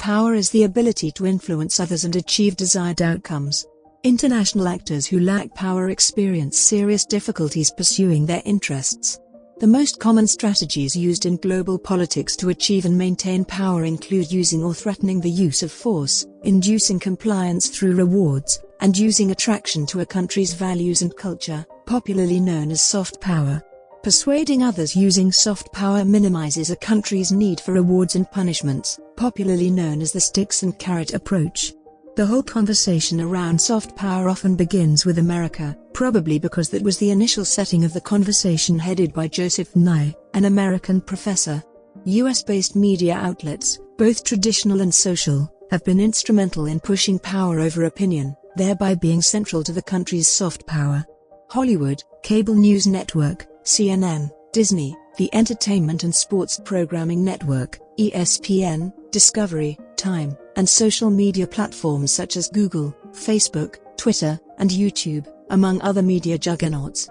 Power is the ability to influence others and achieve desired outcomes. International actors who lack power experience serious difficulties pursuing their interests. The most common strategies used in global politics to achieve and maintain power include using or threatening the use of force, inducing compliance through rewards, and using attraction to a country's values and culture, popularly known as soft power. Persuading others using soft power minimizes a country's need for rewards and punishments, popularly known as the sticks and carrot approach. The whole conversation around soft power often begins with America, probably because that was the initial setting of the conversation headed by Joseph Nye, an American professor. US-based media outlets, both traditional and social, have been instrumental in pushing power over opinion, thereby being central to the country's soft power. Hollywood, cable news network, CNN, Disney, the entertainment and sports programming network, ESPN, Discovery, Time, and social media platforms such as Google, Facebook, Twitter, and YouTube, among other media juggernauts,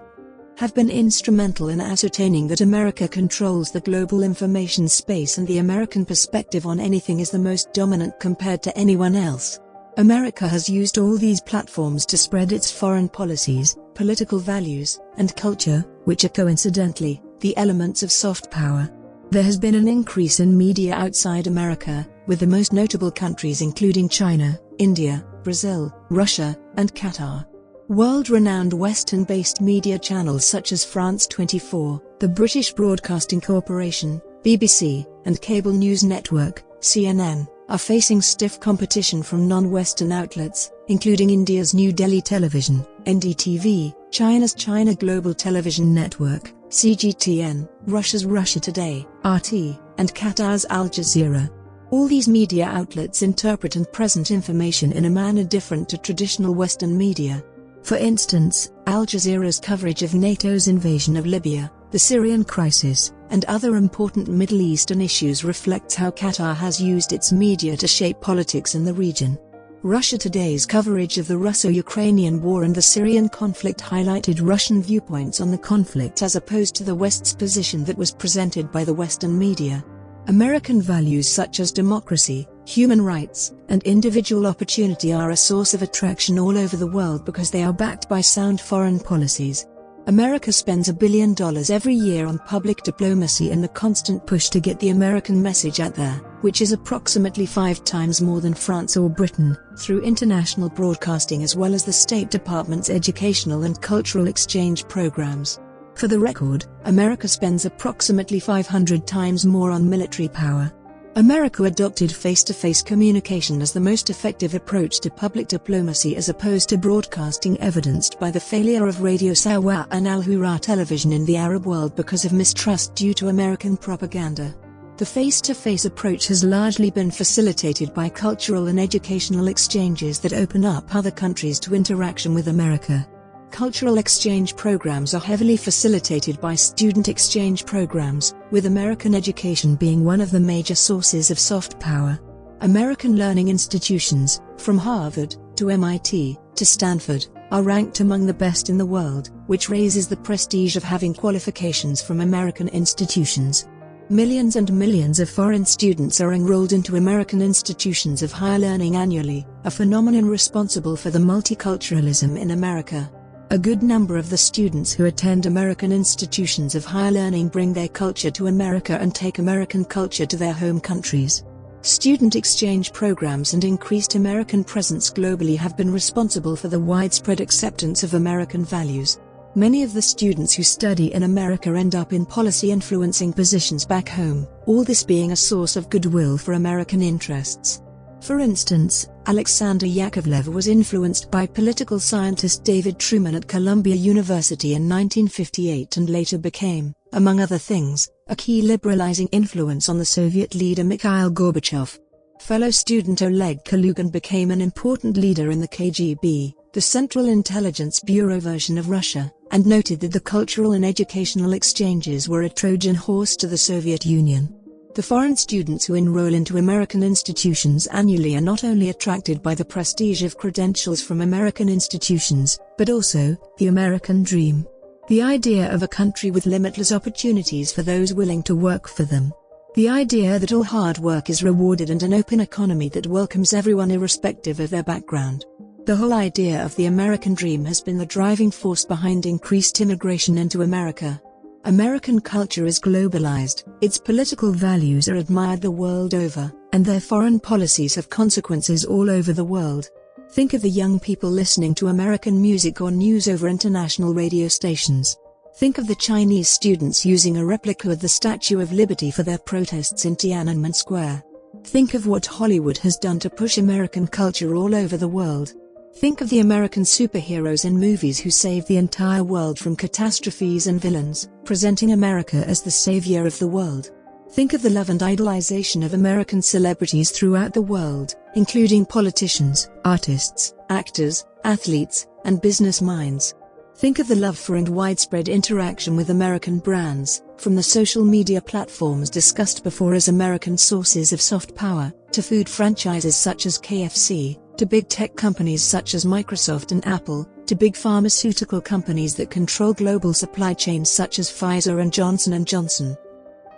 have been instrumental in ascertaining that America controls the global information space and the American perspective on anything is the most dominant compared to anyone else. America has used all these platforms to spread its foreign policies, political values, and culture, which are coincidentally the elements of soft power. There has been an increase in media outside America, with the most notable countries including China, India, Brazil, Russia, and Qatar. World-renowned Western-based media channels such as France 24, the British Broadcasting Corporation, BBC, and cable news network, CNN, are facing stiff competition from non-Western outlets, including India's New Delhi Television, NDTV, China's China Global Television Network, CGTN, Russia's Russia Today, RT, and Qatar's Al Jazeera. All these media outlets interpret and present information in a manner different to traditional Western media. For instance, Al Jazeera's coverage of NATO's invasion of Libya, the Syrian crisis, and other important Middle Eastern issues reflects how Qatar has used its media to shape politics in the region. Russia Today's coverage of the Russo-Ukrainian war and the Syrian conflict highlighted Russian viewpoints on the conflict as opposed to the West's position that was presented by the Western media. American values such as democracy, human rights, and individual opportunity are a source of attraction all over the world because they are backed by sound foreign policies. America spends $1 billion every year on public diplomacy and the constant push to get the American message out there, which is approximately 5 times more than France or Britain, through international broadcasting as well as the State Department's educational and cultural exchange programs. For the record, America spends approximately 500 times more on military power. America adopted face-to-face communication as the most effective approach to public diplomacy as opposed to broadcasting, evidenced by the failure of Radio Sawa and Al Hurra television in the Arab world because of mistrust due to American propaganda. The face-to-face approach has largely been facilitated by cultural and educational exchanges that open up other countries to interaction with America. Cultural exchange programs are heavily facilitated by student exchange programs, with American education being one of the major sources of soft power. American learning institutions, from Harvard to MIT to Stanford, are ranked among the best in the world, which raises the prestige of having qualifications from American institutions. Millions and millions of foreign students are enrolled into American institutions of higher learning annually, a phenomenon responsible for the multiculturalism in America. A good number of the students who attend American institutions of higher learning bring their culture to America and take American culture to their home countries. Student exchange programs and increased American presence globally have been responsible for the widespread acceptance of American values. Many of the students who study in America end up in policy-influencing positions back home, all this being a source of goodwill for American interests. For instance, Alexander Yakovlev was influenced by political scientist David Truman at Columbia University in 1958 and later became, among other things, a key liberalizing influence on the Soviet leader Mikhail Gorbachev. Fellow student Oleg Kalugin became an important leader in the KGB, the Central Intelligence Bureau version of Russia, and noted that the cultural and educational exchanges were a Trojan horse to the Soviet Union. The foreign students who enroll into American institutions annually are not only attracted by the prestige of credentials from American institutions, but also the American dream. The idea of a country with limitless opportunities for those willing to work for them. The idea that all hard work is rewarded and an open economy that welcomes everyone irrespective of their background. The whole idea of the American dream has been the driving force behind increased immigration into America. American culture is globalized, its political values are admired the world over, and their foreign policies have consequences all over the world. Think of the young people listening to American music or news over international radio stations. Think of the Chinese students using a replica of the Statue of Liberty for their protests in Tiananmen Square. Think of what Hollywood has done to push American culture all over the world. Think of the American superheroes in movies who save the entire world from catastrophes and villains, presenting America as the savior of the world. Think of the love and idolization of American celebrities throughout the world, including politicians, artists, actors, athletes, and business minds. Think of the love for and widespread interaction with American brands, from the social media platforms discussed before as American sources of soft power, to food franchises such as KFC, to big tech companies such as Microsoft and Apple, to big pharmaceutical companies that control global supply chains such as Pfizer and Johnson & Johnson.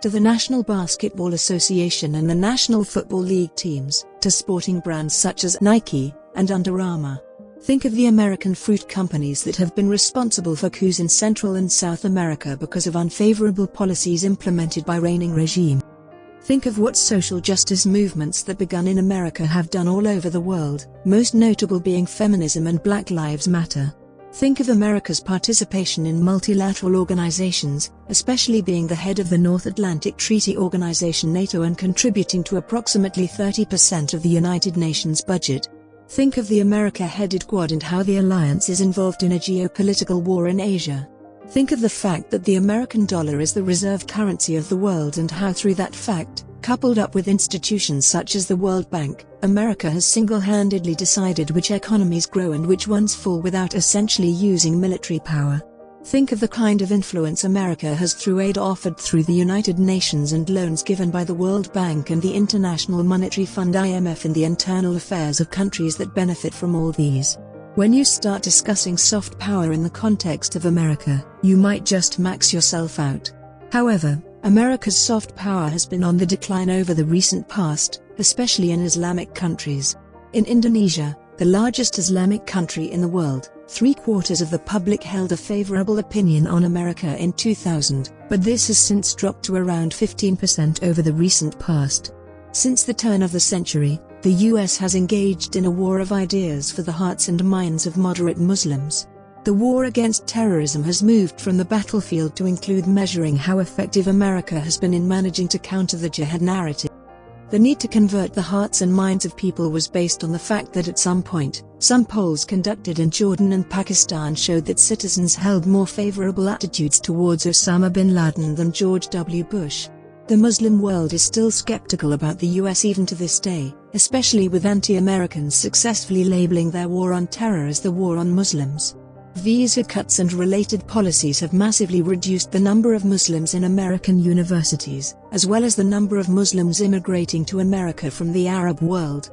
To the National Basketball Association and the National Football League teams, to sporting brands such as Nike and Under Armour. Think of the American fruit companies that have been responsible for coups in Central and South America because of unfavorable policies implemented by reigning regime. Think of what social justice movements that begun in America have done all over the world, most notable being feminism and Black Lives Matter. Think of America's participation in multilateral organizations, especially being the head of the North Atlantic Treaty Organization NATO and contributing to approximately 30% of the United Nations budget. Think of the America-headed Quad and how the alliance is involved in a geopolitical war in Asia. Think of the fact that the American dollar is the reserve currency of the world and how through that fact, coupled up with institutions such as the World Bank, America has single-handedly decided which economies grow and which ones fall without essentially using military power. Think of the kind of influence America has through aid offered through the United Nations and loans given by the World Bank and the International Monetary Fund (IMF) in the internal affairs of countries that benefit from all these. When you start discussing soft power in the context of America, you might just max yourself out. However, America's soft power has been on the decline over the recent past, especially in Islamic countries. In Indonesia, the largest Islamic country in the world, 3/4 of the public held a favorable opinion on America in 2000, but this has since dropped to around 15% over the recent past. Since the turn of the century, the US has engaged in a war of ideas for the hearts and minds of moderate Muslims. The war against terrorism has moved from the battlefield to include measuring how effective America has been in managing to counter the jihad narrative. The need to convert the hearts and minds of people was based on the fact that at some point, some polls conducted in Jordan and Pakistan showed that citizens held more favorable attitudes towards Osama bin Laden than George W. Bush. The Muslim world is still skeptical about the US even to this day, especially with anti-Americans successfully labeling their war on terror as the war on Muslims. Visa cuts and related policies have massively reduced the number of Muslims in American universities, as well as the number of Muslims immigrating to America from the Arab world.